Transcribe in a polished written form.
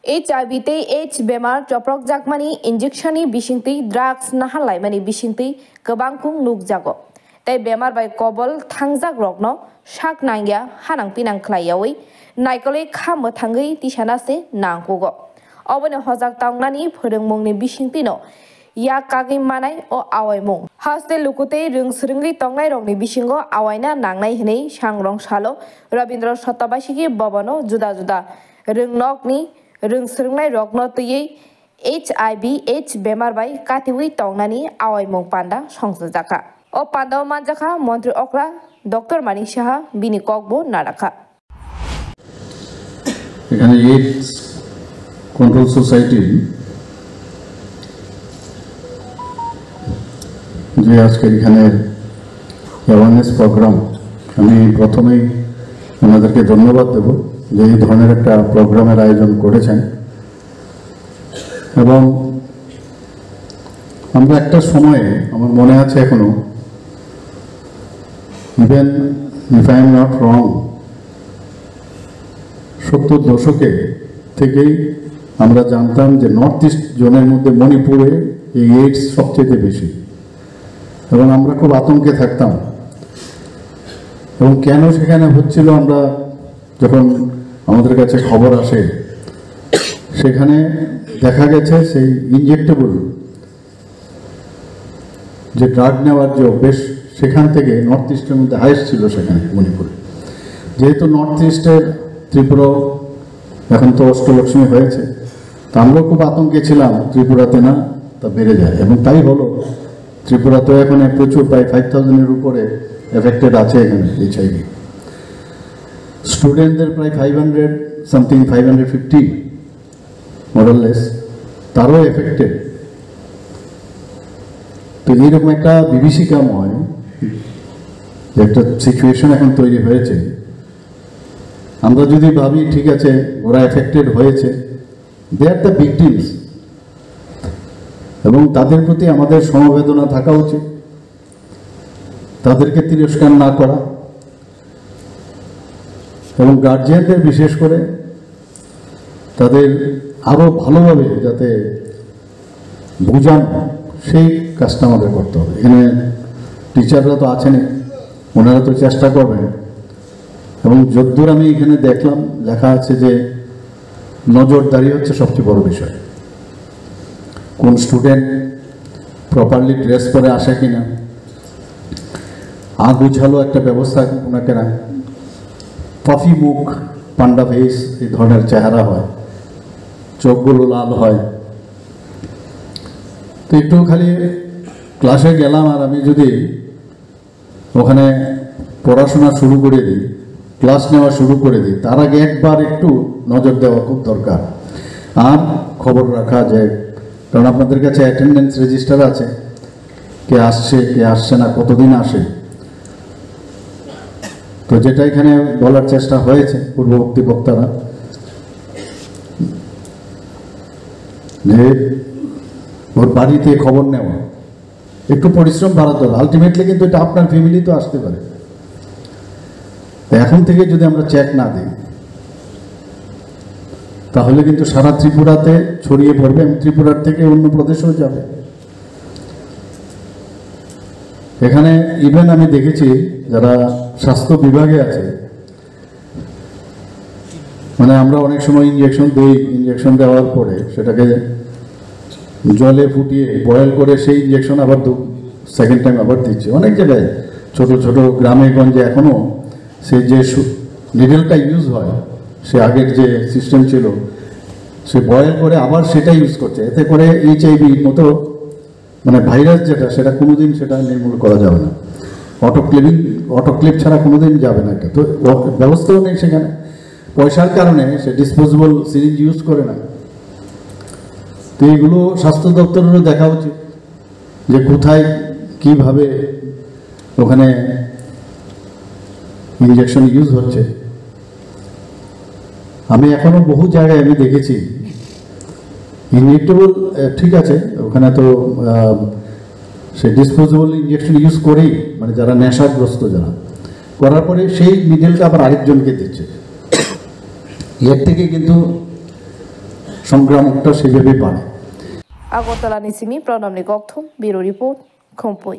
HIV tei AIDS bemar joprok jakmani injectioni bisingtui drugs nahalai bisingtui kobangkung nukjago. Tei bemar bai kobol thangjak rokno sak nangya hanang pinang khlaiyawi naikolui khamo thangui tisana se nangkugo. Oboni hojak tangnani phorongmungni bisingtui no ya kagui manai o awaimung. Haste lukutei rungsrungui tongnai rokni bisingo awaina nangnai hinui sangrong salo Rabindra Shatabashiki Bhavano juda juda rungnokni rungsrungnai rokno tui HIV/AIDS bemar bai katiwi tongnani awaimung panda songsajaka. O panda manjaka Mantri Okra Dr. Manik Saha bini kokbo narakha. এখানে AIDS control society যে আজকে এখানে awareness programme আমি প্রথমেই ওনাদেরকে ধন্যবাদ দেব যে এই ধরনের একটা প্রোগ্রামের আয়োজন করেছেন এবং আমরা একটা সময়ে আমার মনে আছে এখনো even if I am not wrong 70 দশকে থেকেই আমরা জানতাম যে নর্থ ইস্ট জোনের মধ্যে মণিপুরে এই এইডস সবচেয়ে বেশি এবং আমরা খুব আতঙ্কে থাকতাম এবং কেন সেখানে হচ্ছিল আমরা যখন আমাদের কাছে খবর আসে সেখানে দেখা গেছে সেই ইনজেক্টেবল যে ড্রাগ নেওয়ার যে অভ্যেস সেখান থেকে নর্থ ইস্টের মধ্যে হাইয়েস্ট ছিল সেখানে মণিপুরে যেহেতু নর্থ ইস্টের ত্রিপুরা এখন তো অষ্টলক্ষ্মী হয়েছে তা আমরাও খুব আতঙ্কে ছিলাম ত্রিপুরাতে না তা বেড়ে যায় এবং তাই হলো ত্রিপুরাতেও এখন প্রচুর প্রায় 5000-এর উপরে এফেক্টেড আছে এখানে HIV স্টুডেন্টদের প্রায় 500 সামথিং 550 মোরাললেস তারও এফেক্টেড তো এইরকম একটা বিভীষিকাময় যে একটা সিচুয়েশন এখন তৈরি হয়েছে আমরা যদি ভাবি ঠিক আছে ওরা এফেক্টেড হয়েছে দে আর দ্য ভিকটিমস এবং তাদের প্রতি আমাদের সমবেদনা থাকা উচিত তাদেরকে তিরস্কার না করা এবং গার্জিয়ানদের বিশেষ করে তাদের আরো ভালোভাবে যাতে বুঝান সেই কাজটা আমাদের করতে হবে এখানে টিচাররা তো আছেনই ওনারা তো চেষ্টা করবেন এবং যদ্দূর আমি এখানে দেখলাম লেখা আছে যে নজরদারি হচ্ছে সবচেয়ে বড় বিষয় কোন স্টুডেন্ট প্রপারলি ড্রেস করে আসে কিনা গুছালো একটা ব্যবস্থা ওনাকে না পফি মুখ পান্ডা ফেস এই ধরনের চেহারা হয় চোখগুলো লাল হয় তো একটু খালি ক্লাসে গেলাম আর আমি যদি ওখানে পড়াশোনা শুরু করে দিই ক্লাস নেওয়া শুরু করে দিই তার আগে একবার একটু নজর দেওয়া খুব দরকার আর খবর রাখা যে কারণ আপনাদের কাছে অ্যাটেন্ডেন্স রেজিস্টার আছে কে আসছে না কতদিন আসে তো যেটা এখানে বলার চেষ্টা হয়েছে পূর্ববর্তী বক্তারা যে ওর বাড়িতে খবর নেওয়া একটু পরিশ্রম বাড়াতে হবে আলটিমেটলি কিন্তু এটা আপনার ফ্যামিলি তো আসতে পারে এখন থেকে যদি আমরা চেক না দিই তাহলে কিন্তু সারা ত্রিপুরাতে ছড়িয়ে পড়বে এবং ত্রিপুরার থেকে অন্য প্রদেশেও যাবে এখানে ইভেন আমি দেখেছি যারা স্বাস্থ্য বিভাগে আছে মানে আমরা অনেক সময় ইনজেকশন দিই ইনজেকশন দেওয়ার পরে সেটাকে জলে ফুটিয়ে বয়েল করে সেই ইনজেকশন আবার সেকেন্ড টাইম আবার দিচ্ছে অনেক জায়গায় ছোট ছোট গ্রামে গঞ্জে এখনো সেই যে নিডেলটা ইউজ হয় সে আগের যে সিস্টেম ছিল সে বয়েল করে আবার সেটা ইউজ করছে এতে করে HIV মতো মানে ভাইরাস যেটা সেটা কোনোদিন সেটা নির্মূল করা যাবে না অটোক্লিপ ছাড়া কোনোদিন যাবে না এটা তো ব্যবস্থাও নেই সেখানে পয়সার কারণে সে ডিসপোজেবল সিরিঞ্জ ইউজ করে না তো এইগুলো স্বাস্থ্য দপ্তরেরও দেখা উচিত যে কোথায় কিভাবে ওখানে ইনজেকশন ইউজ হচ্ছে আমি এখনো বহু জায়গায় আমি দেখেছি ইনজেক্টেবল ঠিক আছে ওখানে তো সে ডিসপোজেবল ইনজেকশন ইউজ করেই মানে যারা নেশাগ্রস্ত যারা করার পরে সেই নিডেলটা আবার আরেকজনকে দিচ্ছে এর থেকে কিন্তু সংক্রামকটা সেভাবেই বাড়ে। আগরতলা নিসিমি প্রণামনি গথম ব্যুরো রিপোর্ট খম্পই।